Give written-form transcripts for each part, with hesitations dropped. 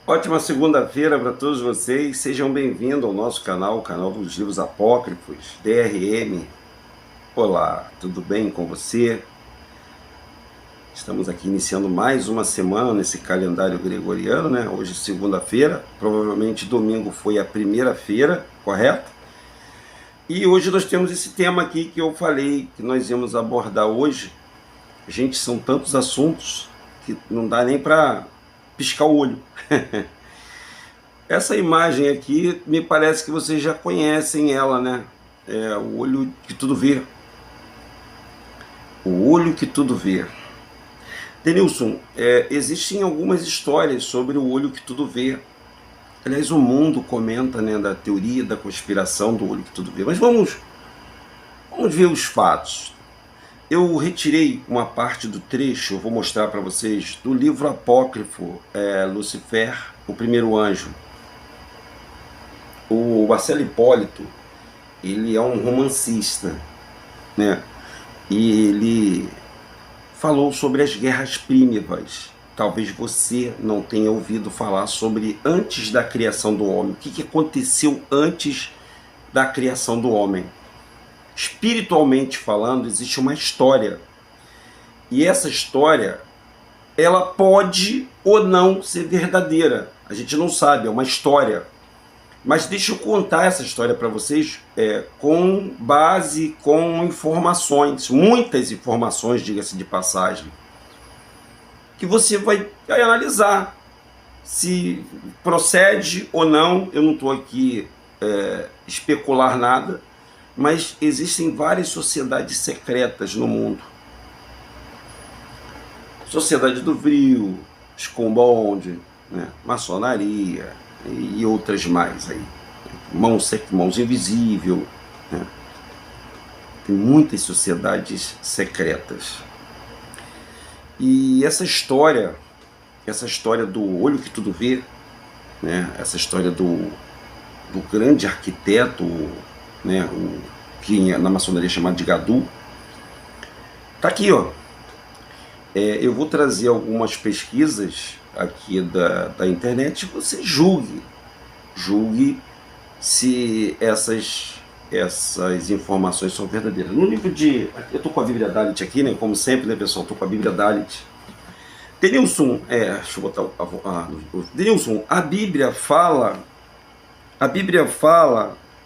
Ótima segunda-feira para todos vocês. Sejam bem-vindos ao nosso canal, o canal dos livros apócrifos, DRM. Olá, tudo bem com você? Estamos aqui iniciando mais uma semana nesse calendário gregoriano, né? Hoje, segunda-feira, provavelmente domingo foi a primeira-feira, correto? E hoje nós temos esse tema aqui que eu falei que nós íamos abordar hoje. Gente, são tantos assuntos que não dá nem para piscar o olho. Essa imagem aqui, me parece que vocês já conhecem ela, né? É o olho que tudo vê. O olho que tudo vê. Denilson, existem algumas histórias sobre o olho que tudo vê. Aliás, o mundo comenta, né, da teoria da conspiração do olho que tudo vê. Mas vamos ver os fatos. Eu retirei uma parte do trecho, eu vou mostrar para vocês, do livro apócrifo Lucifer, o Primeiro Anjo. O Marcelo Hipólito, ele é um romancista, né? E ele falou sobre as guerras prímivas. Talvez você não tenha ouvido falar sobre antes da criação do homem. O que aconteceu antes da criação do homem? Espiritualmente falando, existe uma história. E essa história, ela pode ou não ser verdadeira. A gente não sabe, é uma história. Mas deixa eu contar essa história para vocês com base, com informações, muitas informações, diga-se de passagem, que você vai analisar se procede ou não. Eu não estou aqui especular nada, mas existem várias sociedades secretas no mundo. Sociedade do Vril, Skull-Bond, né, maçonaria e outras mais aí. Mãos invisível, né? Tem muitas sociedades secretas. E essa história do olho que tudo vê, né? Essa história do grande arquiteto, né? Que na maçonaria é chamado de Gadu, tá aqui, ó. Eu vou trazer algumas pesquisas aqui da internet, você julgue se essas informações são verdadeiras. No livro de... Eu estou com a Bíblia Dalit aqui, né? Como sempre, né, pessoal? Estou com a Bíblia Dalit. Denilson, deixa eu botar Denilson, a Bíblia fala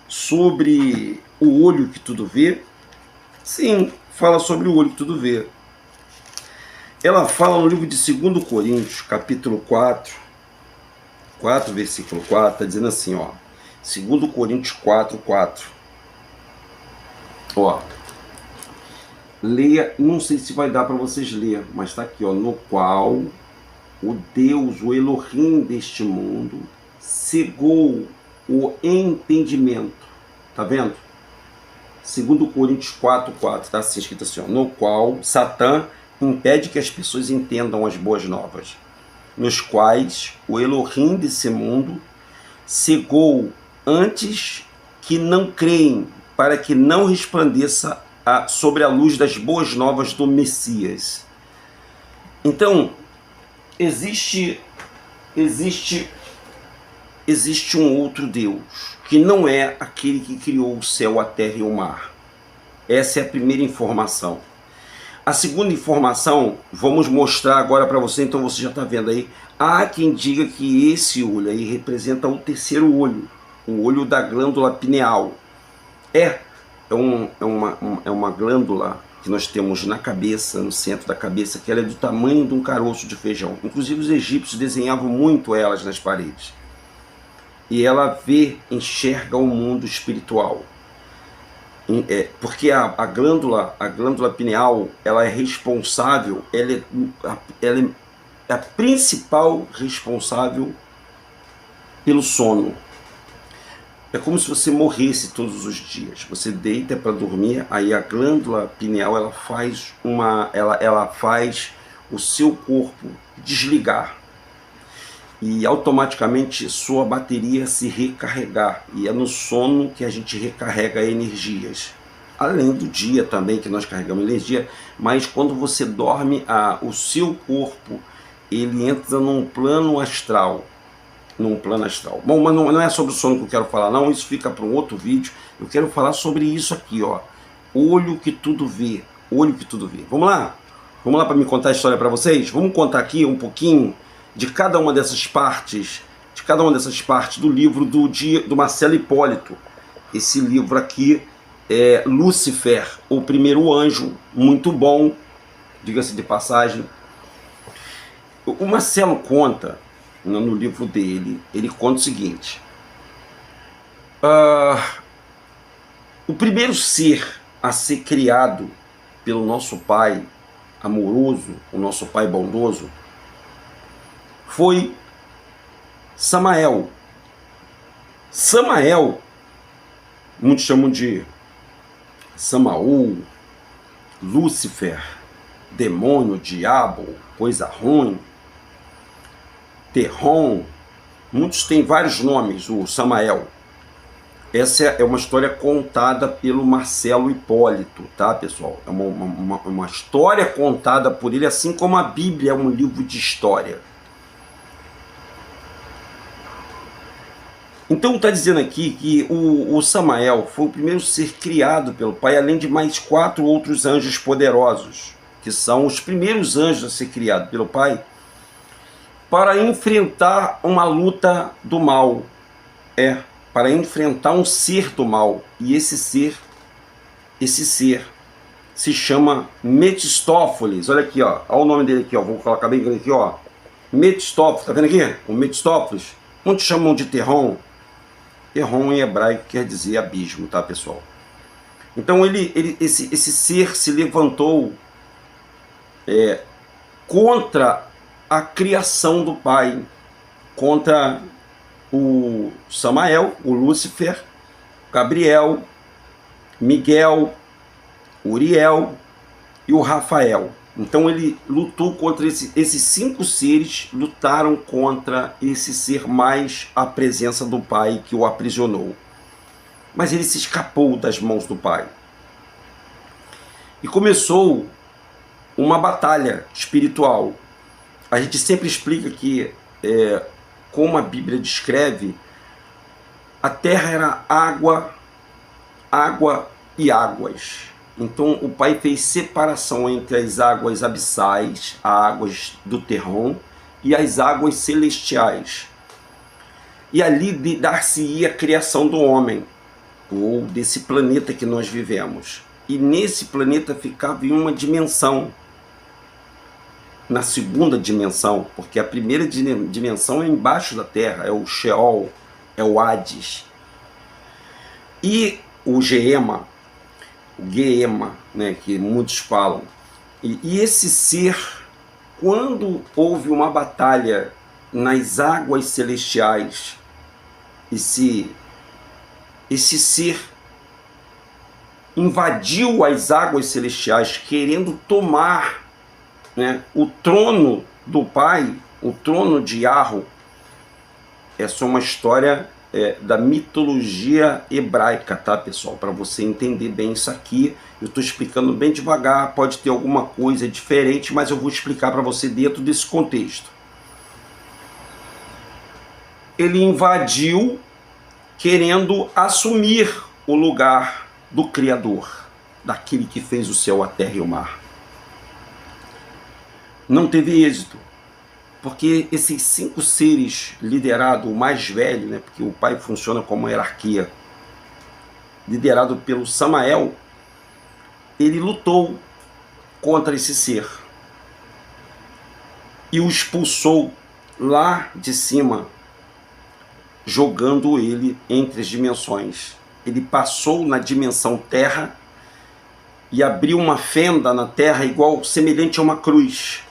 sobre o olho que tudo vê? Sim, fala sobre o olho que tudo vê. Ela fala no livro de 2 Coríntios, capítulo 4, versículo 4, está dizendo assim, ó, 2 Coríntios 4, 4. Ó, leia, não sei se vai dar para vocês ler, mas está aqui, ó, no qual o Deus, o Elohim deste mundo, cegou o entendimento. Tá vendo? 2 Coríntios 4, 4, está assim, escrito assim, ó, no qual Satã impede que as pessoas entendam as boas novas, nos quais o Elohim desse mundo cegou antes que não creem, para que não resplandeça sobre a luz das boas novas do Messias. Então, existe um outro Deus, que não é aquele que criou o céu, a terra e o mar. Essa é a primeira informação. A segunda informação, vamos mostrar agora para você, então você já está vendo aí. Há quem diga que esse olho aí representa o terceiro olho, o olho da glândula pineal. É uma glândula que nós temos na cabeça, no centro da cabeça, que ela é do tamanho de um caroço de feijão. Inclusive os egípcios desenhavam muito elas nas paredes. E ela enxerga o mundo espiritual. Porque a glândula pineal, ela é responsável, ela é a principal responsável pelo sono. É como se você morresse todos os dias. Você deita para dormir, aí a glândula pineal ela faz o seu corpo desligar e automaticamente sua bateria se recarregar, e é no sono que a gente recarrega energias, além do dia também que nós carregamos energia, mas quando você dorme, o seu corpo ele entra num plano astral, num plano astral. Bom, mas não é sobre o sono que eu quero falar, não. Isso fica para um outro vídeo. Eu quero falar sobre isso aqui, ó. Olho que tudo vê. Olho que tudo vê. Vamos lá? Vamos lá para me contar a história para vocês? Vamos contar aqui um pouquinho de cada uma dessas partes, do livro do Marcelo Hipólito. Esse livro aqui é Lúcifer, o Primeiro Anjo, muito bom, diga-se de passagem. O Marcelo conta, no livro dele, ele conta o seguinte: o primeiro ser a ser criado pelo nosso Pai amoroso, o nosso Pai bondoso, foi Samael. Samael, muitos chamam de Samaú, Lúcifer, demônio, diabo, coisa ruim, Terron, muitos têm vários nomes, o Samael. Essa é uma história contada pelo Marcelo Hipólito, tá, pessoal? É uma história contada por ele, assim como a Bíblia é um livro de história. Então está dizendo aqui que o Samael foi o primeiro ser criado pelo Pai, além de mais 4 outros anjos poderosos, que são os primeiros anjos a ser criados pelo Pai, para enfrentar uma luta do mal. Para enfrentar um ser do mal. E esse ser se chama Metistófeles. Olha aqui, ó. Olha o nome dele aqui, ó. Vou colocar bem grande aqui, ó. Metistófeles. Tá vendo aqui? O Metistófeles. Muitos chamam de Terron. Terron em hebraico quer dizer abismo, tá, pessoal? Então esse ser se levantou contra a criação do Pai, contra o Samael, o Lúcifer, Gabriel, Miguel, Uriel e o Rafael. Então ele lutou contra esses 5 seres, lutaram contra esse ser mais a presença do Pai que o aprisionou. Mas ele se escapou das mãos do Pai. E começou uma batalha espiritual. A gente sempre explica que, como a Bíblia descreve, a terra era água, água e águas. Então o Pai fez separação entre as águas abissais, as águas do Terron, e as águas celestiais. E ali dar-se-ia a criação do homem, ou desse planeta que nós vivemos. E nesse planeta ficava em uma dimensão, na segunda dimensão, porque a primeira dimensão é embaixo da Terra, é o Sheol, é o Hades. E o Geema, né, que muitos falam. E esse ser, quando houve uma batalha nas águas celestiais, esse ser invadiu as águas celestiais, querendo tomar, né, o trono do Pai, o trono de Yahweh. Essa é uma história da mitologia hebraica, tá, pessoal? Para você entender bem isso aqui, eu estou explicando bem devagar, pode ter alguma coisa diferente, mas eu vou explicar para você dentro desse contexto. Ele invadiu querendo assumir o lugar do Criador, daquele que fez o céu, a terra e o mar. Não teve êxito, porque esses 5 seres liderados, o mais velho, né, porque o Pai funciona como hierarquia, liderado pelo Samael, ele lutou contra esse ser e o expulsou lá de cima, jogando ele entre as dimensões. Ele passou na dimensão terra e abriu uma fenda na terra igual, semelhante a uma cruz.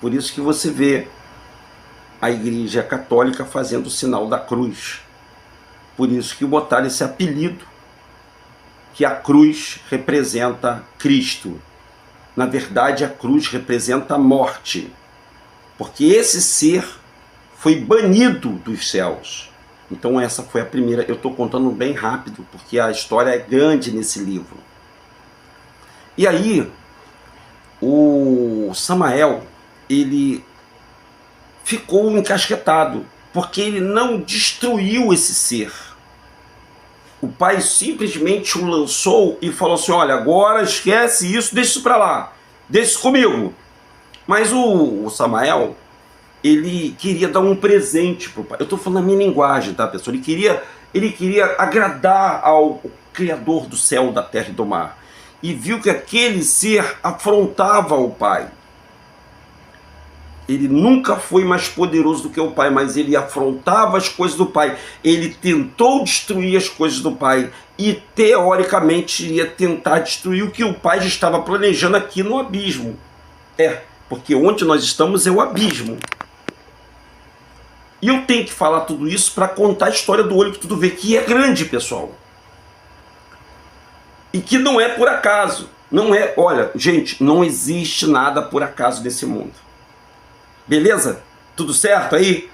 Por isso que você vê a Igreja Católica fazendo o sinal da cruz. Por isso que botaram esse apelido, que a cruz representa Cristo. Na verdade, a cruz representa a morte, porque esse ser foi banido dos céus. Então essa foi a primeira. Eu estou contando bem rápido, porque a história é grande nesse livro. E aí, o Samael, ele ficou encasquetado, porque ele não destruiu esse ser. O pai simplesmente o lançou e falou assim: olha, agora esquece isso, deixa isso para lá, deixa isso comigo. Mas o Samael, ele queria dar um presente para o pai. Eu estou falando a minha linguagem, tá, pessoal? Ele queria agradar ao Criador do céu, da terra e do mar. E viu que aquele ser afrontava o pai. Ele nunca foi mais poderoso do que o pai, mas ele afrontava as coisas do pai. Ele tentou destruir as coisas do pai e, teoricamente, iria tentar destruir o que o pai já estava planejando aqui no abismo. Porque onde nós estamos é o abismo. E eu tenho que falar tudo isso para contar a história do olho que tudo vê, que é grande, pessoal. E que não é por acaso. Não é, olha, gente, não existe nada por acaso nesse mundo. Beleza? Tudo certo aí?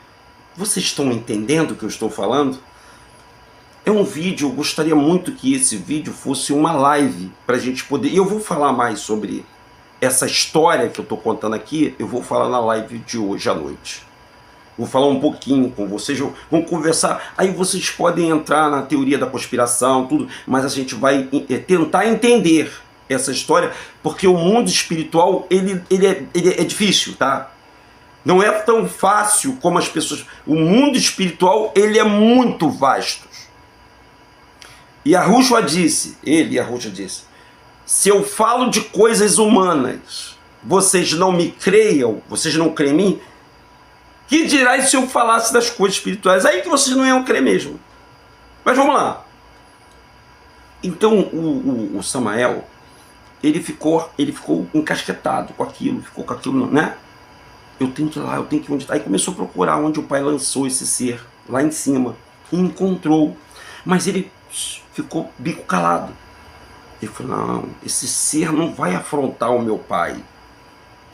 Vocês estão entendendo o que eu estou falando? É um vídeo, eu gostaria muito que esse vídeo fosse uma live para a gente poder... E eu vou falar mais sobre essa história que eu estou contando aqui, eu vou falar na live de hoje à noite. Vou falar um pouquinho com vocês, vamos conversar, aí vocês podem entrar na teoria da conspiração, tudo, mas a gente vai tentar entender essa história, porque o mundo espiritual, ele é difícil, tá? Não é tão fácil como as pessoas... O mundo espiritual, ele é muito vasto. E Yahushua disse, se eu falo de coisas humanas, vocês não me creiam, vocês não creem em mim, que dirá se eu falasse das coisas espirituais? Aí que vocês não iam crer mesmo. Mas vamos lá. Então o Samael, ele ficou encasquetado com aquilo, né? Eu tenho que ir lá, eu tenho que ir onde está. Aí começou a procurar onde o pai lançou esse ser, lá em cima, e encontrou. Mas ele ficou bico calado. Ele falou: não, esse ser não vai afrontar o meu pai.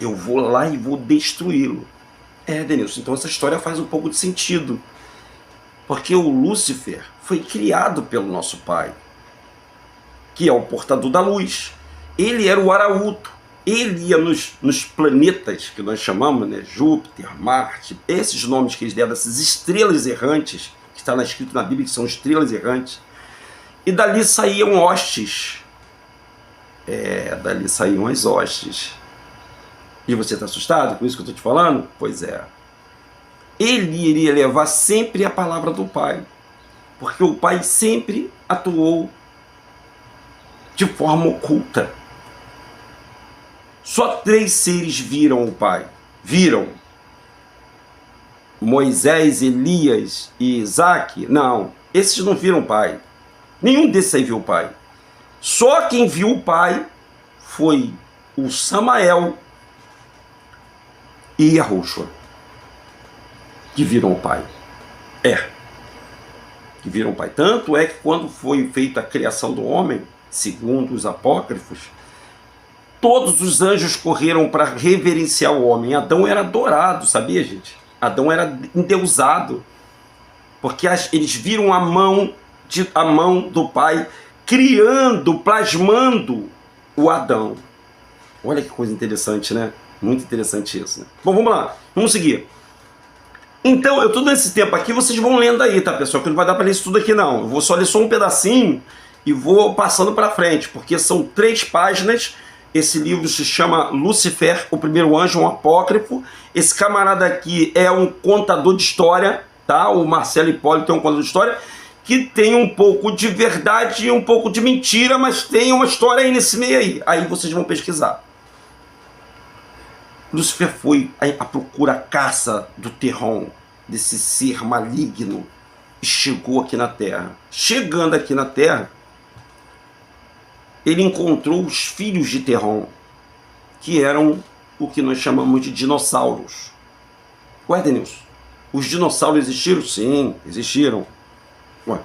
Eu vou lá e vou destruí-lo. Denilson, então essa história faz um pouco de sentido. Porque o Lúcifer foi criado pelo nosso pai, que é o portador da luz. Ele era o arauto. Ele ia nos planetas que nós chamamos, né? Júpiter, Marte, esses nomes que eles deram, essas estrelas errantes, que está escrito na Bíblia que são estrelas errantes. E dali saíam hostes. Dali saíam as hostes. E você está assustado com isso que eu estou te falando? Pois é. Ele iria levar sempre a palavra do Pai. Porque o Pai sempre atuou de forma oculta. Só 3 seres viram o Pai. Viram. Moisés, Elias e Isaac. Não, esses não viram o Pai. Nenhum desses aí viu o Pai. Só quem viu o Pai foi o Samael e Yahushua, que viram o Pai. Que viram o Pai. Tanto é que quando foi feita a criação do homem, segundo os apócrifos, todos os anjos correram para reverenciar o homem. Adão era adorado, sabia, gente? Adão era endeusado, porque eles viram a mão do Pai criando, plasmando o Adão. Olha que coisa interessante, né? Muito interessante isso, né? Bom, vamos lá, vamos seguir. Então, eu todo esse tempo aqui, vocês vão lendo aí, tá, pessoal? Que não vai dar para ler isso tudo aqui, não. Eu vou só ler só um pedacinho e vou passando para frente, porque são 3 páginas. Esse livro se chama Lúcifer, o primeiro anjo, um apócrifo. Esse camarada aqui é um contador de história, tá? O Marcelo Hipólito é um contador de história, que tem um pouco de verdade e um pouco de mentira, mas tem uma história aí nesse meio aí. Aí vocês vão pesquisar. Lúcifer foi à procura, à caça do Terron, desse ser maligno, e chegou aqui na Terra. Chegando aqui na Terra, ele encontrou os filhos de Terron, que eram o que nós chamamos de dinossauros. Ué, Denilson, os dinossauros existiram? Sim, existiram. Ué,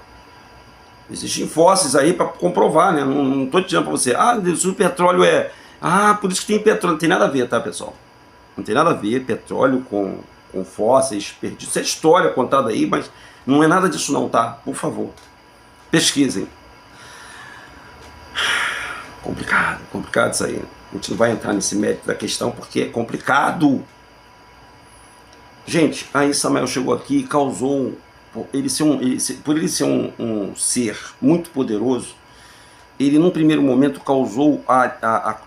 existem fósseis aí para comprovar, né? Não estou dizendo para você, Denilson, o petróleo é... por isso que tem petróleo. Não tem nada a ver, tá, pessoal? Não tem nada a ver petróleo com fósseis perdidos. Isso é história contada aí, mas não é nada disso não, tá? Por favor, pesquisem. Complicado isso aí. A gente não vai entrar nesse mérito da questão porque é complicado. Gente, aí Samael chegou aqui e causou, por ele ser um ser muito poderoso, ele num primeiro momento causou,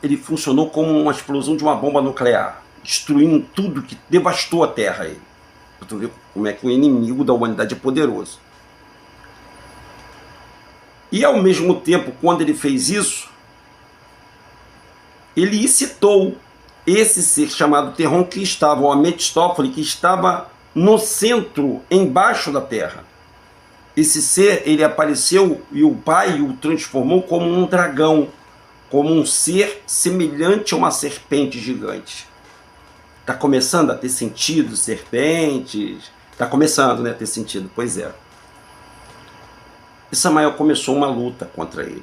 ele funcionou como uma explosão de uma bomba nuclear, destruindo tudo, que devastou a Terra. Para tu ver como é que o inimigo da humanidade é poderoso. E ao mesmo tempo, quando ele fez isso, ele incitou esse ser chamado Terron, que estava, o Metistófele, que estava no centro, embaixo da Terra. Esse ser, ele apareceu e o pai o transformou como um dragão, como um ser semelhante a uma serpente gigante. Está começando a ter sentido, serpentes? Está começando, né, a ter sentido, pois é. E Samael começou uma luta contra ele.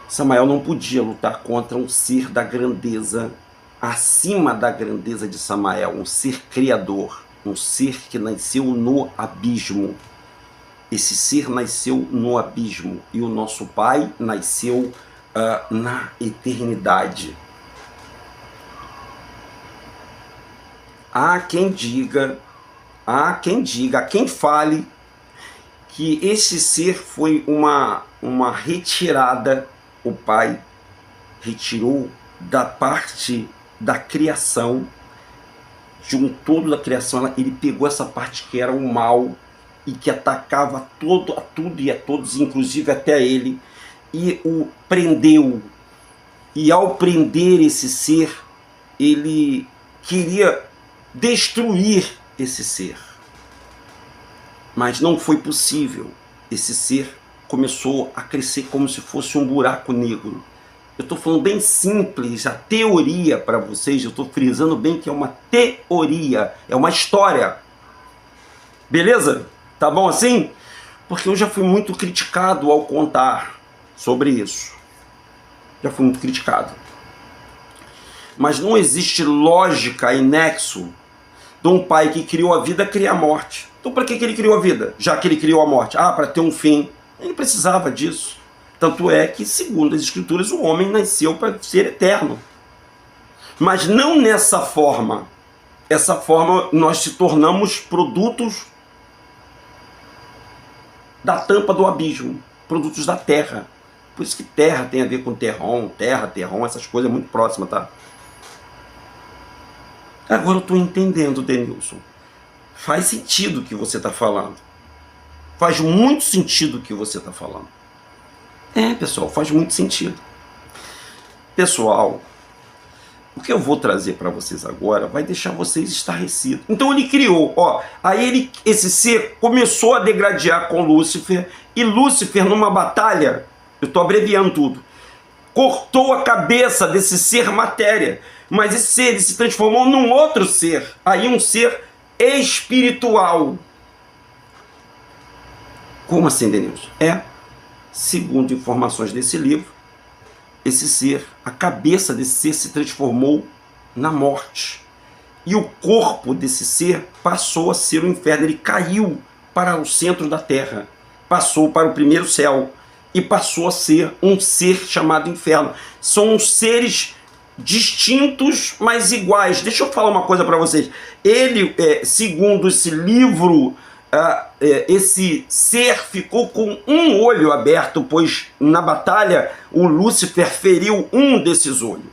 Samael não podia lutar contra um ser da grandeza, acima da grandeza de Samael, um ser criador, um ser que nasceu no abismo. Esse ser nasceu no abismo e o nosso pai nasceu na eternidade. Há quem diga, há quem fale que esse ser foi uma retirada, o pai retirou da parte da criação, de um todo da criação, ele pegou essa parte que era o mal e que atacava a tudo e a todos, inclusive até ele, e o prendeu. E ao prender esse ser, ele queria destruir esse ser. Mas não foi possível. Esse ser começou a crescer como se fosse um buraco negro. Eu estou falando bem simples, a teoria para vocês, eu estou frisando bem que é uma teoria, é uma história. Beleza? Tá bom assim? Porque eu já fui muito criticado ao contar sobre isso. Já fui muito criticado. Mas não existe lógica e nexo de um pai que criou a vida criar a morte. Então para que ele criou a vida? Já que ele criou a morte? Para ter um fim. Ele precisava disso. Tanto é que, segundo as escrituras, o homem nasceu para ser eterno. Mas não nessa forma. Essa forma nós se tornamos produtos da tampa do abismo, produtos da terra. Por isso que terra tem a ver com terron, essas coisas muito próximas, tá? Agora eu estou entendendo, Denilson. Faz sentido o que você está falando. Faz muito sentido o que você está falando. Pessoal, faz muito sentido. Pessoal, o que eu vou trazer para vocês agora vai deixar vocês estarrecidos. Então ele criou, esse ser começou a degradar com Lúcifer, e Lúcifer numa batalha, eu estou abreviando tudo, cortou a cabeça desse ser matéria, mas esse ser ele se transformou num outro ser, aí um ser espiritual. Como assim, Denilson? Segundo informações desse livro, esse ser, a cabeça desse ser se transformou na morte. E o corpo desse ser passou a ser o inferno. Ele caiu para o centro da terra, passou para o primeiro céu e passou a ser um ser chamado inferno. São seres distintos, mas iguais. Deixa eu falar uma coisa para vocês. Ele, segundo esse livro, esse ser ficou com um olho aberto, pois na batalha o Lúcifer feriu um desses olhos.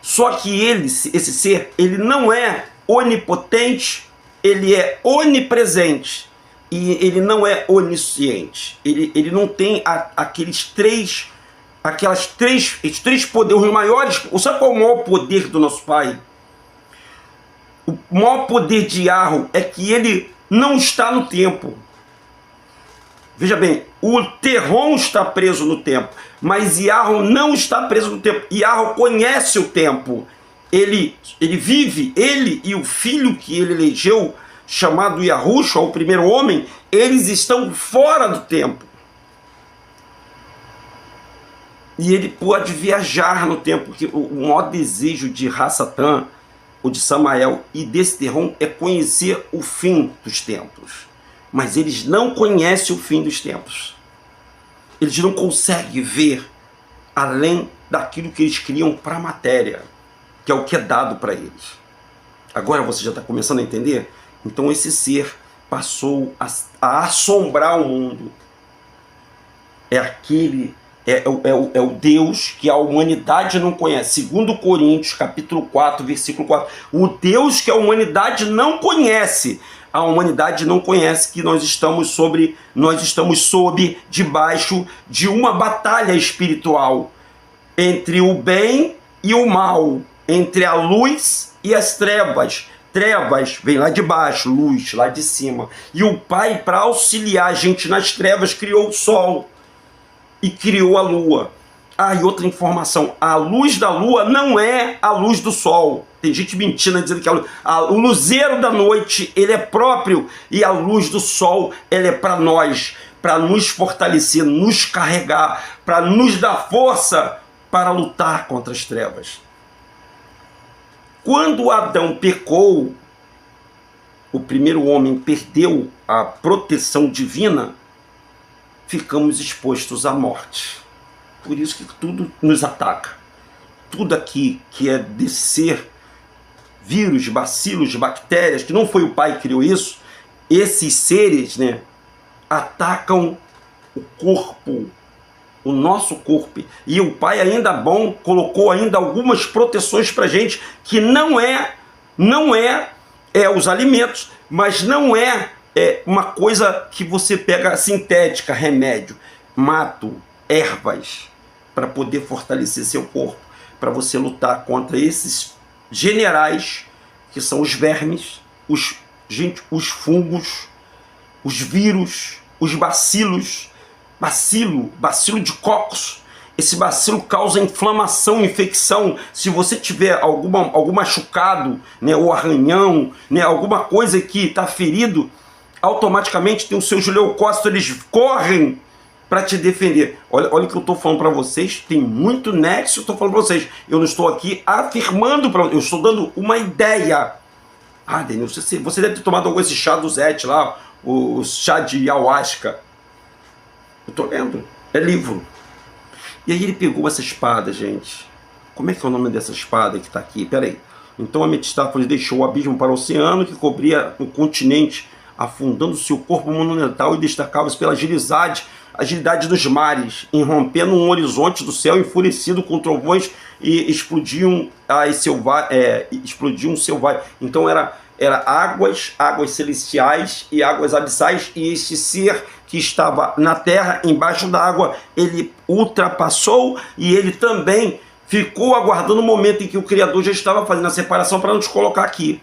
Só que esse ser, ele não é onipotente, ele é onipresente e ele não é onisciente. Ele não tem esses três poderes, os maiores. Sabe qual é o maior poder do nosso Pai? O maior poder de Yahweh é que ele não está no tempo. Veja bem, o Terron está preso no tempo, mas Yahweh não está preso no tempo. Yahweh conhece o tempo. Ele vive, ele e o filho que ele elegeu, chamado Yahushua, o primeiro homem, eles estão fora do tempo. E ele pode viajar no tempo, porque o maior desejo de Hassatan, o de Samael e desse Terron, é conhecer o fim dos tempos. Mas eles não conhecem o fim dos tempos. Eles não conseguem ver além daquilo que eles criam para a matéria. que é o que é dado para eles. Agora você já está começando a entender? Então esse ser passou a assombrar o mundo. É aquele, é o Deus que a humanidade não conhece. Segundo Coríntios, capítulo 4, versículo 4. O Deus que a humanidade não conhece. A humanidade não conhece que nós estamos debaixo de uma batalha espiritual entre o bem e o mal, entre a luz e as trevas. Trevas vem lá de baixo, luz lá de cima. E o Pai, para auxiliar a gente nas trevas, criou o sol e criou a lua. Ah, e outra informação, a luz da lua não é a luz do sol. Tem gente mentindo, dizendo que o luzeiro da noite, ele é próprio, e a luz do sol, ela é para nós, para nos fortalecer, nos carregar, para nos dar força para lutar contra as trevas. Quando Adão pecou, o primeiro homem perdeu a proteção divina, ficamos expostos à morte. Por isso que tudo nos ataca. Tudo aqui que é desse ser, vírus, bacilos, bactérias, que não foi o Pai que criou isso, esses seres, né, atacam o corpo, o nosso corpo. E o Pai, ainda bom, colocou ainda algumas proteções para gente, que não é os alimentos, mas não é uma coisa que você pega sintética, remédio, mato, ervas, para poder fortalecer seu corpo, para você lutar contra esses generais, que são os vermes, os fungos, os vírus, os bacilos, bacilo de cocos. Esse bacilo causa inflamação, infecção. Se você tiver algum machucado, né, ou arranhão, né, alguma coisa que está ferido, automaticamente tem os seus leucócitos, eles correm para te defender. Olha o que eu estou falando para vocês, tem muito nexo, eu estou falando para vocês. Eu não estou aqui afirmando, eu estou dando uma ideia. Ah, Daniel, você deve ter tomado algum esse chá do Zete lá, o chá de ayahuasca. Eu estou lendo, é livro. E aí ele pegou essa espada, gente. Como é que é o nome dessa espada que está aqui? Peraí. Então a Metistáfora deixou o abismo para o oceano, que cobria o continente, afundando seu corpo monumental, e destacava-se pela agilidade dos mares, irrompendo um horizonte do céu enfurecido com trovões, e explodiu um selvagem. Então era águas celestiais e águas abissais, e este ser que estava na terra, embaixo da água, ele ultrapassou, e ele também ficou aguardando o momento em que o Criador já estava fazendo a separação para nos colocar aqui.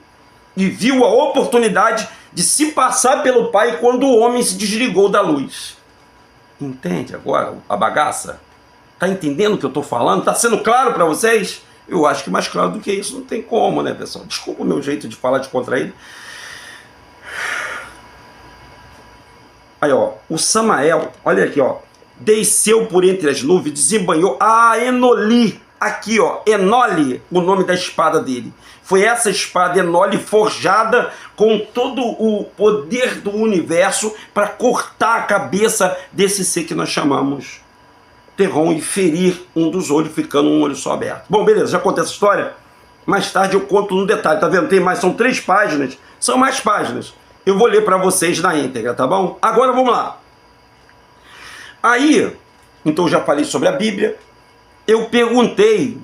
E viu a oportunidade de se passar pelo Pai quando o homem se desligou da luz. Entende agora a bagaça? Tá entendendo o que eu tô falando? Tá sendo claro para vocês? Eu acho que mais claro do que isso não tem como, né, pessoal? Desculpa o meu jeito de falar descontraído. Aí, ó, o Samael, olha aqui, ó, desceu por entre as nuvens, desembanhou a Enoli. Aqui, ó, Enoli, o nome da espada dele. Foi essa espada Enoli forjada com todo o poder do universo para cortar a cabeça desse ser que nós chamamos Terron e ferir um dos olhos, ficando um olho só aberto. Bom, beleza, já contei essa história? Mais tarde eu conto no detalhe, tá vendo? Tem mais, são 3 páginas, são mais páginas. Eu vou ler para vocês na íntegra, tá bom? Agora vamos lá. Aí, então eu já falei sobre a Bíblia. Eu perguntei,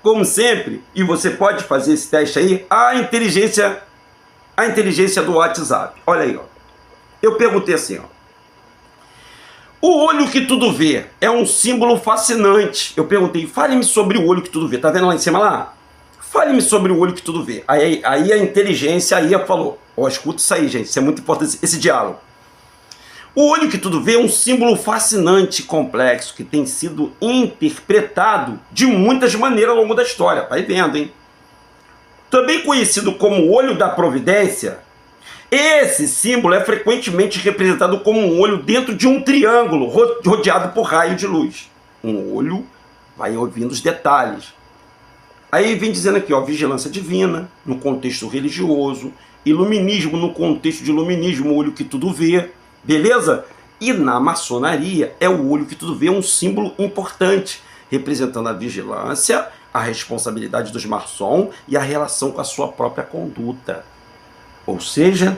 como sempre, e você pode fazer esse teste aí, a inteligência do WhatsApp. Olha aí, ó. Eu perguntei assim, ó. O olho que tudo vê é um símbolo fascinante. Eu perguntei, fale-me sobre o olho que tudo vê. Tá vendo lá em cima lá? Fale-me sobre o olho que tudo vê. Aí a inteligência aí falou, ó, escuta isso aí, gente, isso é muito importante, esse diálogo. O olho que tudo vê é um símbolo fascinante e complexo que tem sido interpretado de muitas maneiras ao longo da história. Vai vendo, hein? Também conhecido como olho da providência, esse símbolo é frequentemente representado como um olho dentro de um triângulo rodeado por raio de luz. Um olho, vai ouvindo os detalhes. Aí vem dizendo aqui, ó, vigilância divina, no contexto religioso, iluminismo, no contexto de iluminismo, o olho que tudo vê, beleza? E na maçonaria, é o olho que tudo vê, um símbolo importante, representando a vigilância, a responsabilidade dos maçons e a relação com a sua própria conduta. Ou seja,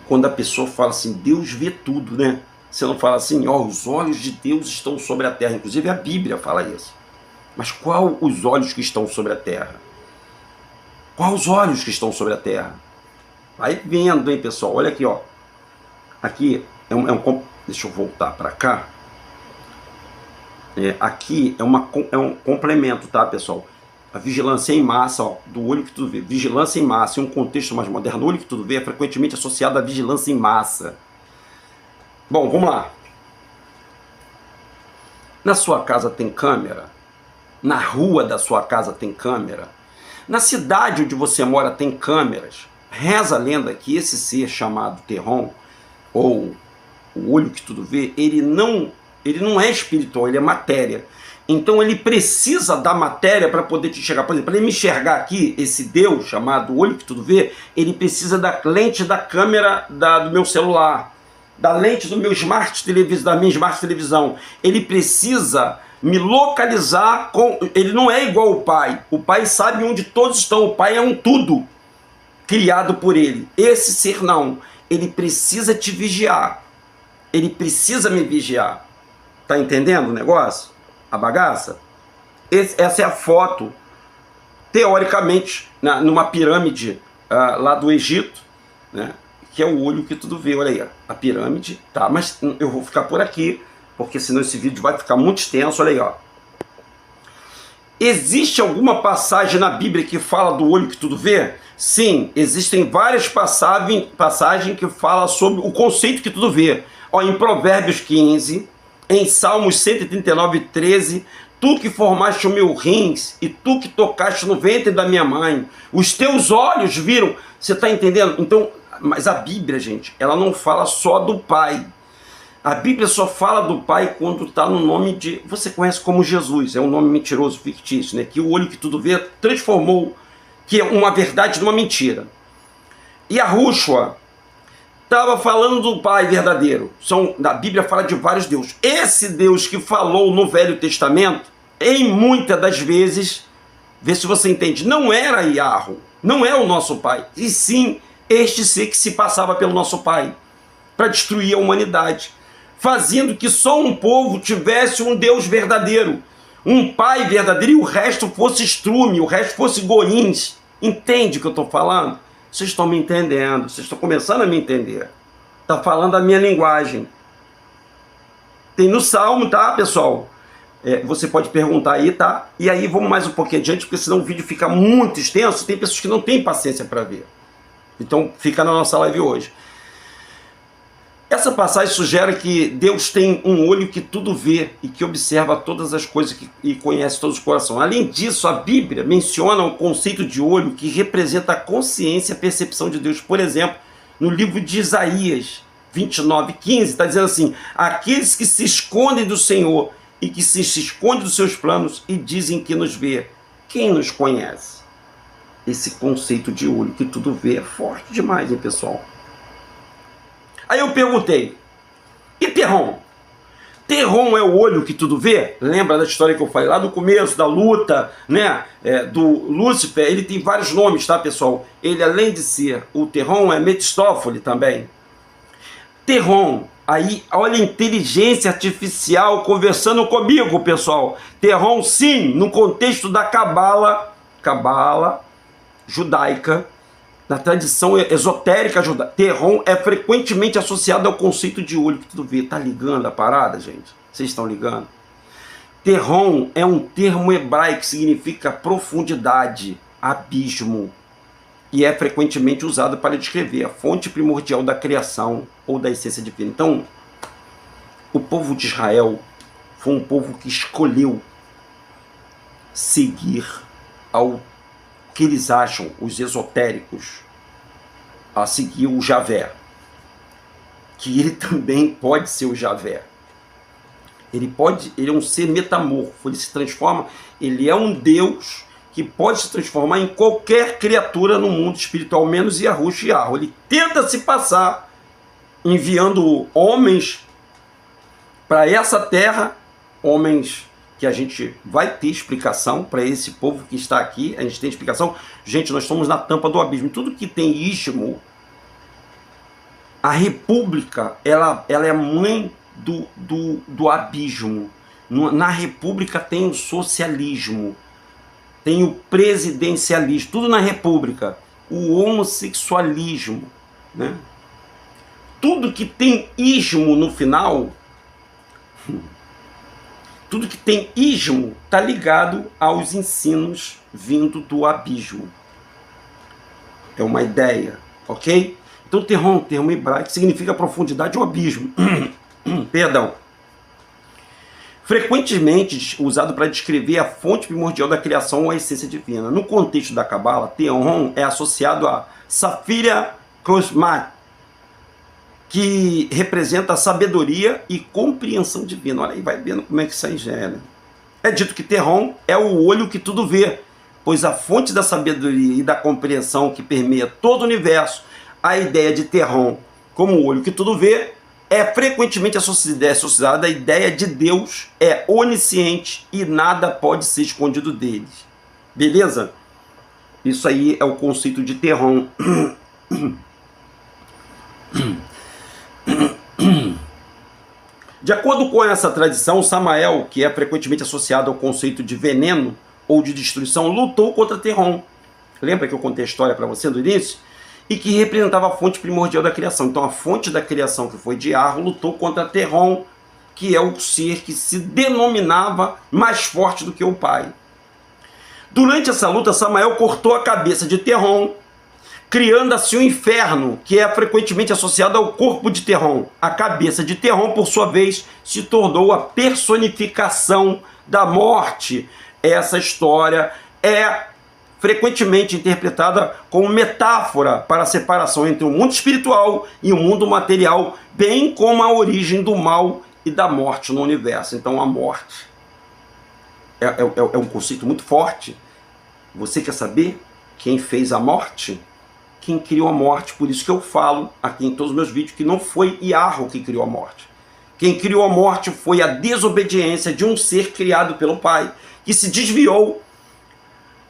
quando a pessoa fala assim, Deus vê tudo, né? Você não fala assim, ó, os olhos de Deus estão sobre a terra. Inclusive a Bíblia fala isso. Mas qual os olhos que estão sobre a terra? Qual os olhos que estão sobre a terra? Vai vendo, hein, pessoal? Olha aqui, ó. Aqui deixa eu voltar para cá. Aqui é um complemento, tá, pessoal? A vigilância em massa, ó, do olho que tudo vê. Vigilância em massa, em um contexto mais moderno, o olho que tudo vê é frequentemente associado à vigilância em massa. Bom, vamos lá. Na sua casa tem câmera? Na rua da sua casa tem câmera? Na cidade onde você mora tem câmeras? Reza a lenda que esse ser chamado Terron, ou o olho que tudo vê, ele não é espiritual, ele é matéria. Então ele precisa da matéria para poder te enxergar. Por exemplo, para ele me enxergar aqui, esse Deus chamado olho que tudo vê, ele precisa da lente da câmera do meu celular, da lente do meu da minha smart televisão. Ele precisa me localizar com... Ele não é igual ao Pai. O Pai sabe onde todos estão. O Pai é um tudo criado por ele. Esse ser não. Ele precisa te vigiar. Ele precisa me vigiar. Tá entendendo o negócio? A bagaça? Essa é a foto, teoricamente, numa pirâmide lá do Egito, né? Que é o olho que tudo vê. Olha aí, a pirâmide, tá? Mas eu vou ficar por aqui, porque senão esse vídeo vai ficar muito extenso. Olha aí, ó. Existe alguma passagem na Bíblia que fala do olho que tudo vê? Sim, existem várias passagens que falam sobre o conceito que tudo vê. Ó, em Provérbios 15, em Salmos 139, 13, tu que formaste o meu rins e tu que tocaste no ventre da minha mãe, os teus olhos viram. Você está entendendo? Então, mas a Bíblia, gente, ela não fala só do Pai. A Bíblia só fala do Pai quando está no nome de... Você conhece como Jesus, é um nome mentiroso, fictício, né? Que o olho que tudo vê transformou, que é uma verdade numa mentira. E a Rúshua estava falando do Pai verdadeiro. A Bíblia fala de vários deuses. Esse Deus que falou no Velho Testamento, em muitas das vezes, vê se você entende, não era Yahweh, não é o nosso Pai, e sim este ser que se passava pelo nosso Pai, para destruir a humanidade, fazendo que só um povo tivesse um Deus verdadeiro, um Pai verdadeiro, e o resto fosse estrume, o resto fosse goins. Entende o que eu estou falando? Vocês estão me entendendo, vocês estão começando a me entender. Está falando a minha linguagem. Tem no Salmo, tá, pessoal? Você pode perguntar aí, tá? E aí vamos mais um pouquinho adiante, porque senão o vídeo fica muito extenso. Tem pessoas que não têm paciência para ver. Então fica na nossa live hoje. Essa passagem sugere que Deus tem um olho que tudo vê e que observa todas as coisas e conhece todos os corações. Além disso, a Bíblia menciona o conceito de olho que representa a consciência e a percepção de Deus. Por exemplo, no livro de Isaías 29:15, está dizendo assim: aqueles que se escondem do Senhor e que se escondem dos seus planos e dizem que nos vê, quem nos conhece? Esse conceito de olho que tudo vê é forte demais, hein, pessoal? Aí eu perguntei, e Terron? Terron é o olho que tudo vê? Lembra da história que eu falei lá do começo, da luta, né? Do Lúcifer? Ele tem vários nomes, tá, pessoal? Ele, além de ser o Terron, é Mefistófeles também. Terron, aí, olha a inteligência artificial conversando comigo, pessoal. Terron, sim, no contexto da cabala judaica, na tradição esotérica judaica, Terron é frequentemente associado ao conceito de olho que tudo vê. Tá ligando a parada, gente? Vocês estão ligando? Terron é um termo hebraico que significa profundidade, abismo, e é frequentemente usado para descrever a fonte primordial da criação ou da essência divina. Então, o povo de Israel foi um povo que escolheu seguir ao que eles acham, os esotéricos, a seguir o Javé, que ele também pode ser o Javé. Ele é um ser metamorfo, ele se transforma, ele é um Deus que pode se transformar em qualquer criatura no mundo espiritual, menos Yahushua e Yahweh. Ele tenta se passar enviando homens para essa terra, homens que a gente vai ter explicação para esse povo que está aqui, a gente tem explicação. Gente, nós estamos na tampa do abismo. Tudo que tem istmo, a república, ela é mãe do abismo. Na república tem o socialismo, tem o presidencialismo, tudo na república. O homossexualismo, né? Tudo que tem ismo no final, tudo que tem ismo está ligado aos ensinos vindo do abismo. É uma ideia, ok? Então, termo hebraico, significa profundidade ou abismo. Perdão. Frequentemente usado para descrever a fonte primordial da criação ou a essência divina. No contexto da Cabala, Terron é associado a Safira Krosmat, que representa a sabedoria e compreensão divina. Olha aí, vai vendo como é que isso aí gera. É dito que Terron é o olho que tudo vê, pois a fonte da sabedoria e da compreensão que permeia todo o universo. A ideia de Terron como o olho que tudo vê é frequentemente associada à ideia de Deus é onisciente e nada pode ser escondido dele. Beleza? Isso aí é o conceito de Terron. De acordo com essa tradição, Samael, que é frequentemente associado ao conceito de veneno ou de destruição, lutou contra Terron. Lembra que eu contei a história para você no início? E que representava a fonte primordial da criação. Então a fonte da criação, que foi de Ar, lutou contra Terron, que é o ser que se denominava mais forte do que o pai. Durante essa luta, Samael cortou a cabeça de Terron, criando assim o inferno, que é frequentemente associado ao corpo de Terron. A cabeça de Terron, por sua vez, se tornou a personificação da morte. Essa história é frequentemente interpretada como metáfora para a separação entre o mundo espiritual e o mundo material, bem como a origem do mal e da morte no universo. Então a morte é um conceito muito forte. Você quer saber quem fez a morte? Quem criou a morte? Por isso que eu falo aqui em todos os meus vídeos que não foi Yahweh que criou a morte. Quem criou a morte foi a desobediência de um ser criado pelo Pai, que se desviou,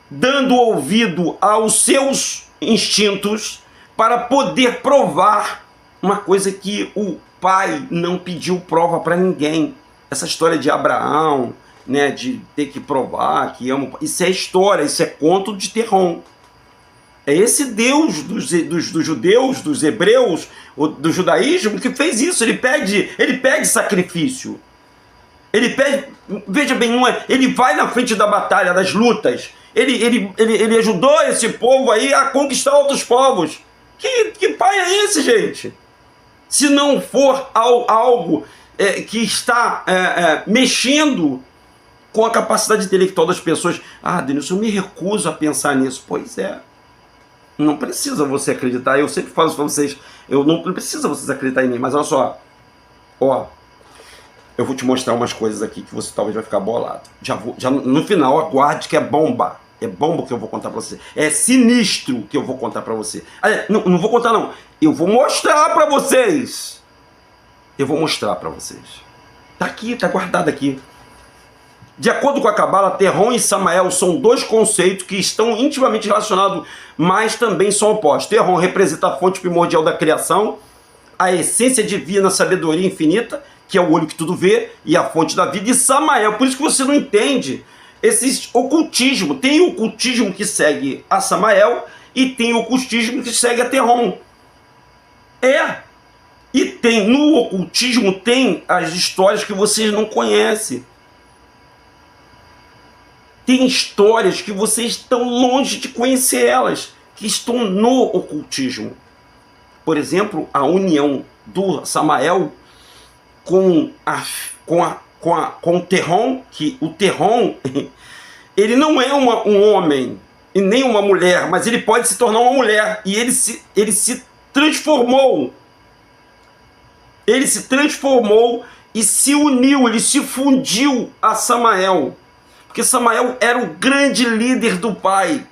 dando ouvido aos seus instintos para poder provar uma coisa que o pai não pediu prova para ninguém. Essa história de Abraão, né, de ter que provar que ama, isso é história, isso é conto de Terron. É esse Deus dos judeus, dos hebreus, do judaísmo que fez isso. Ele pede sacrifício. Ele pede, veja bem, ele vai na frente da batalha, das lutas. Ele ajudou esse povo aí a conquistar outros povos. Que pai é esse, gente? Se não for algo que está mexendo com a capacidade intelectual das pessoas. Ah, Denilson, eu me recuso a pensar nisso. Pois é. Não precisa você acreditar. Eu sempre falo isso para vocês. Não precisa vocês acreditarem em mim. Mas olha só. Ó. Eu vou te mostrar umas coisas aqui que você talvez vai ficar bolado. Já no final, aguarde que é bomba. É bomba que eu vou contar pra você. É sinistro que eu vou contar pra você. Não vou contar, não. Eu vou mostrar pra vocês. Eu vou mostrar pra vocês. Tá aqui, tá guardado aqui. De acordo com a Cabala, Terron e Samael são dois conceitos que estão intimamente relacionados, mas também são opostos. Terron representa a fonte primordial da criação, a essência divina, a sabedoria infinita, que é o olho que tudo vê, e a fonte da vida. E Samael, por isso que você não entende esse ocultismo. Tem o ocultismo que segue a Samael e tem o ocultismo que segue a Terron. E tem, no ocultismo tem as histórias que vocês não conhecem. Tem histórias que vocês estão longe de conhecer elas, que estão no ocultismo. Por exemplo, a união do Samael com o Terron, que o Terron, ele não é um homem e nem uma mulher, mas ele pode se tornar uma mulher. E ele se transformou. Ele se transformou e se uniu, ele se fundiu a Samael. Porque Samael era o grande líder do pai.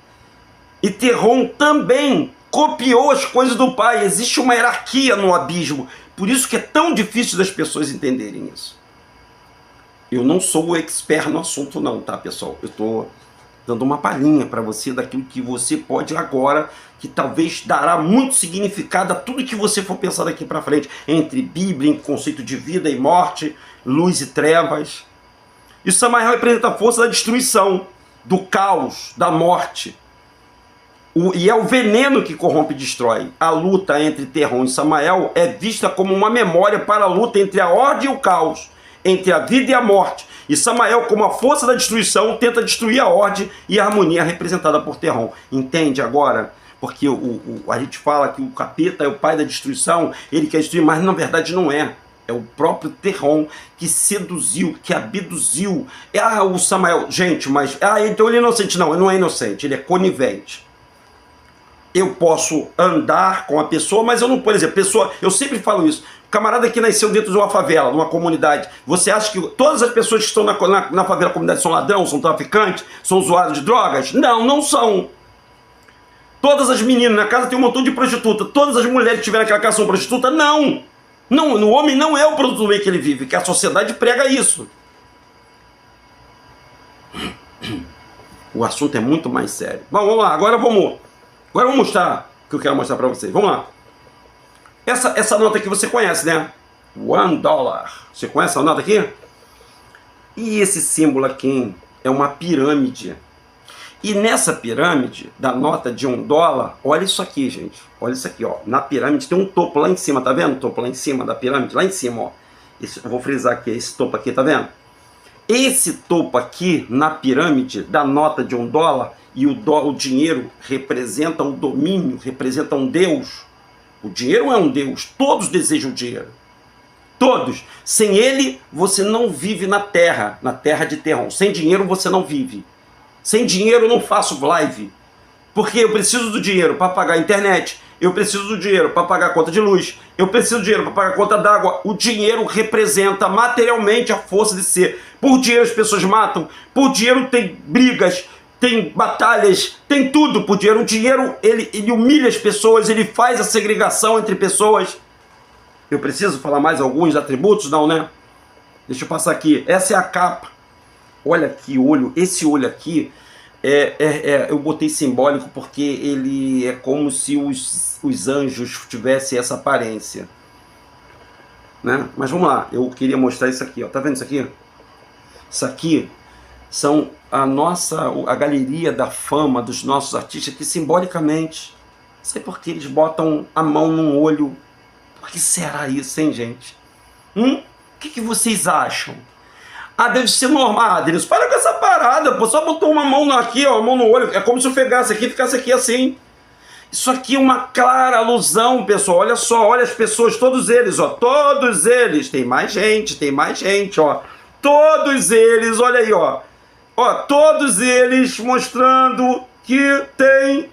E Terron também copiou as coisas do pai. Existe uma hierarquia no abismo. Por isso que é tão difícil das pessoas entenderem isso. Eu não sou o expert no assunto não, tá, pessoal? Eu estou dando uma palhinha para você daquilo que você pode agora, que talvez dará muito significado a tudo que você for pensar daqui para frente, entre Bíblia, em conceito de vida e morte, luz e trevas. E Samael representa a força da destruição, do caos, da morte. E é o veneno que corrompe e destrói. A luta entre Terron e Samael é vista como uma memória para a luta entre a ordem e o caos, entre a vida e a morte. E Samael, como a força da destruição, tenta destruir a ordem e a harmonia representada por Terron. Entende agora? Porque a gente fala que o capeta é o pai da destruição, ele quer destruir, mas na verdade não é. É o próprio Terron que seduziu, que abduziu. O Samael, gente, mas... então ele é inocente. Não, ele não é inocente, ele é conivente. Eu posso andar com a pessoa, mas eu não, por exemplo, eu sempre falo isso, o camarada que nasceu dentro de uma favela, numa comunidade, você acha que todas as pessoas que estão na favela, comunidade, são ladrão, são traficantes, são usuários de drogas? Não, não são. Todas as meninas na casa tem um montão de prostituta, todas as mulheres que tiveram naquela casa são prostituta? Não. Não, o homem não é o produto do meio que ele vive, que a sociedade prega isso. O assunto é muito mais sério. Bom, vamos lá, agora vamos mostrar o que eu quero mostrar para vocês. Vamos lá. Essa nota aqui você conhece, né? $1. Você conhece essa nota aqui? E esse símbolo aqui é uma pirâmide. E nessa pirâmide da nota de $1, olha isso aqui, gente. Olha isso aqui, ó. Na pirâmide tem um topo lá em cima, tá vendo? O topo lá em cima da pirâmide, lá em cima, ó. Eu vou frisar aqui, esse topo aqui, tá vendo? Esse topo aqui, na pirâmide da nota de $1, e o dinheiro representa um domínio, representa um Deus. O dinheiro é um Deus, todos desejam dinheiro. Todos. Sem ele, você não vive na terra de Terron. Sem dinheiro, você não vive. Sem dinheiro, eu não faço live. Porque eu preciso do dinheiro para pagar a internet. Eu preciso do dinheiro para pagar a conta de luz. Eu preciso do dinheiro para pagar a conta d'água. O dinheiro representa materialmente a força de ser. Por dinheiro as pessoas matam. Por dinheiro tem brigas, tem batalhas, tem tudo por dinheiro. O dinheiro, ele humilha as pessoas, ele faz a segregação entre pessoas. Eu preciso falar mais alguns atributos? Não, né? Deixa eu passar aqui. Essa é a capa. Olha que olho. Esse olho aqui, eu botei simbólico porque ele é como se os anjos tivessem essa aparência. Né? Mas vamos lá. Eu queria mostrar isso aqui. Ó. Tá vendo isso aqui? Isso aqui são a galeria da fama dos nossos artistas que simbolicamente, não sei por que eles botam a mão num olho. Por que será isso, hein, gente? O que vocês acham? Deve ser normal. Denis, para com essa parada, pô, só botou uma mão aqui, ó, a mão no olho, é como se eu pegasse aqui e ficasse aqui assim. Isso aqui é uma clara alusão, pessoal, olha só, olha as pessoas, todos eles, ó, todos eles, tem mais gente, ó, todos eles, olha aí, ó, todos eles mostrando que tem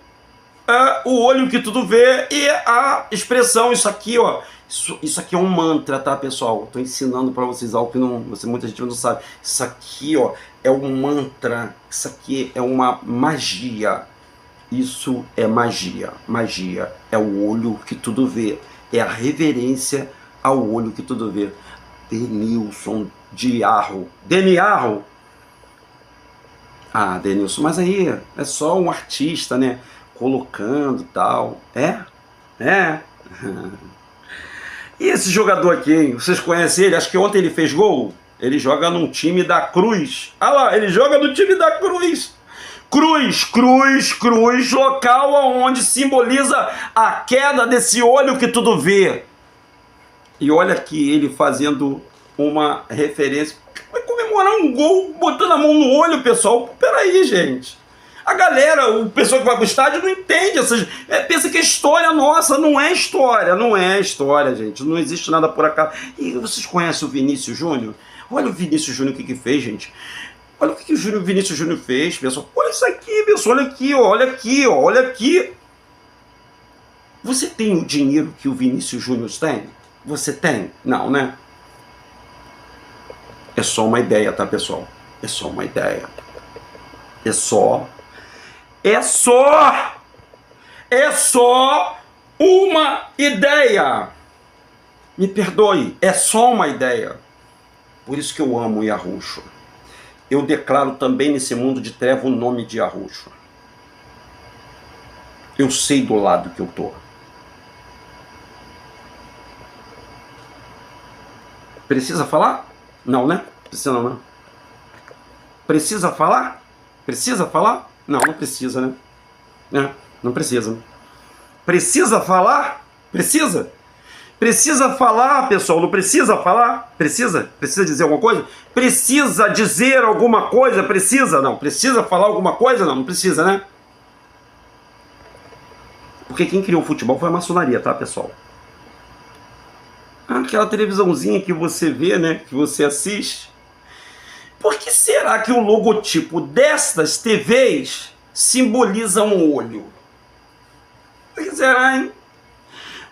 o olho que tudo vê e a expressão, isso aqui, ó, isso aqui é um mantra, tá, pessoal? Estou ensinando para vocês algo que muita gente não sabe. Isso aqui, ó, é um mantra, isso aqui é uma magia. Isso é magia. Magia é o olho que tudo vê, é a reverência ao olho que tudo vê. Denilson Diarro. Deniarro. Denilson, mas aí é só um artista, né? Colocando tal. E esse jogador aqui, hein? Vocês conhecem ele? Acho que ontem ele fez gol. Ele joga num time da Cruz. Lá, ele joga no time da Cruz. Cruz, local onde simboliza a queda desse olho que tudo vê. E olha aqui ele fazendo uma referência. Vai comemorar um gol botando a mão no olho, pessoal. Peraí, gente. A galera, o pessoal que vai pro estádio não entende essas... pensa que é história nossa, não é história, gente. Não existe nada por acaso. E vocês conhecem o Vinícius Júnior? Olha o Vinícius Júnior, o que fez, gente. Olha o que o Vinícius Júnior fez, pessoal. Olha isso aqui, pessoal. Olha aqui. Você tem o dinheiro que o Vinícius Júnior tem? Você tem? Não, né? É só uma ideia, tá, pessoal? É só uma ideia. É só uma ideia. Me perdoe, é só uma ideia. Por isso que eu amo Yahushua. Eu declaro também nesse mundo de treva o nome de Yahushua. Eu sei do lado que eu estou. Precisa falar? Não, né? Precisa não, né? Precisa falar? Precisa falar? Não, não precisa, né? Não precisa. Precisa falar? Precisa? Precisa falar, pessoal? Não precisa falar? Precisa? Precisa dizer alguma coisa? Precisa dizer alguma coisa? Precisa? Não. Precisa falar alguma coisa? Não, não precisa, né? Porque quem criou o futebol foi a maçonaria, tá, pessoal? Aquela televisãozinha que você vê, né? Que você assiste. Por que será que o logotipo destas TVs simboliza um olho? Por que será, hein?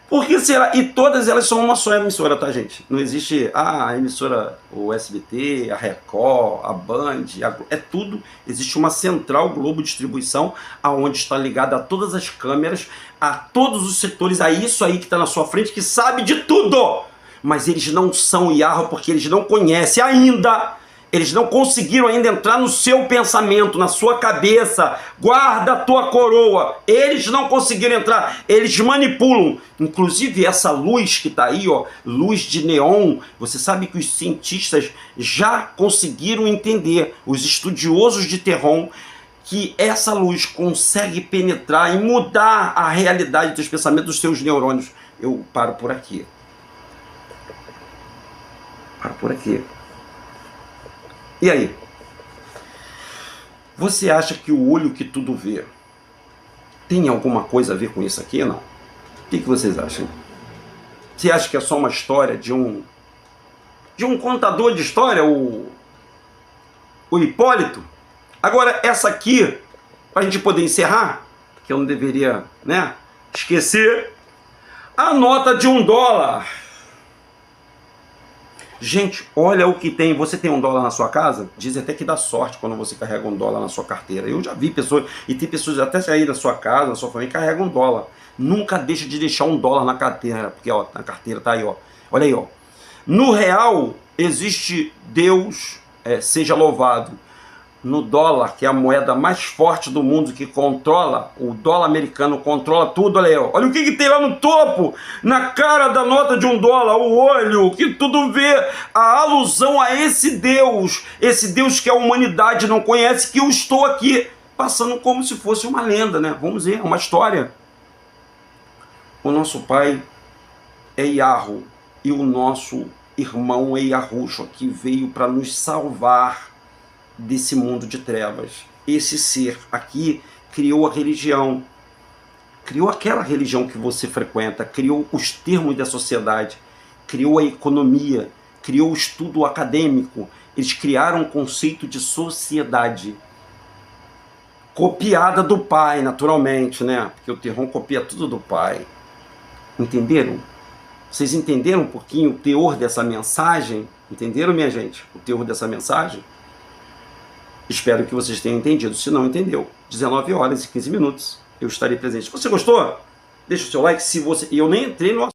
Por que será? E todas elas são uma só emissora, tá, gente? Não existe a emissora, o SBT, a Record, a Band, é tudo. Existe uma central Globo Distribuição, aonde está ligada a todas as câmeras, a todos os setores, a isso aí que está na sua frente, que sabe de tudo. Mas eles não são Yahweh porque eles não conhecem ainda. Eles não conseguiram ainda entrar no seu pensamento, na sua cabeça. Guarda a tua coroa. Eles não conseguiram entrar. Eles manipulam. Inclusive essa luz que está aí, ó, luz de neon. Você sabe que os cientistas já conseguiram entender, os estudiosos de Terron, que essa luz consegue penetrar e mudar a realidade dos pensamentos dos seus neurônios. Eu paro por aqui. Paro por aqui. E aí? Você acha que o olho que tudo vê tem alguma coisa a ver com isso aqui, não? O que vocês acham? Você acha que é só uma história de um contador de história, o Hipólito? Agora, essa aqui, para a gente poder encerrar, que eu não deveria, né, esquecer, a nota de $1. Gente, olha o que tem. Você tem $1 na sua casa? Dizem até que dá sorte quando você carrega $1 na sua carteira. Eu já vi pessoas, e tem pessoas até sair da sua casa, da sua família, e carregam $1. Nunca deixa de deixar $1 na carteira, porque ó, na carteira tá aí, ó. Olha aí, ó. No real existe Deus, seja louvado. No dólar, que é a moeda mais forte do mundo, que controla, o dólar americano controla tudo, olha aí, ó. Olha o que tem lá no topo, na cara da nota de $1, o olho, que tudo vê, a alusão a esse Deus que a humanidade não conhece, que eu estou aqui passando como se fosse uma lenda, né? Vamos ver, uma história. O nosso pai é Yahweh, e o nosso irmão é Yahushua, que veio para nos salvar desse mundo de trevas. Esse ser aqui criou a religião, criou aquela religião que você frequenta, criou os termos da sociedade, criou a economia, criou o estudo acadêmico. Eles criaram um conceito de sociedade copiada do pai, naturalmente, né? Porque o Terron copia tudo do pai. Entenderam? Vocês entenderam um pouquinho o teor dessa mensagem? Entenderam, minha gente? O teor dessa mensagem? Espero que vocês tenham entendido. Se não entendeu, 19h15 eu estarei presente. Se você gostou, deixa o seu like. Se você... E eu nem entrei no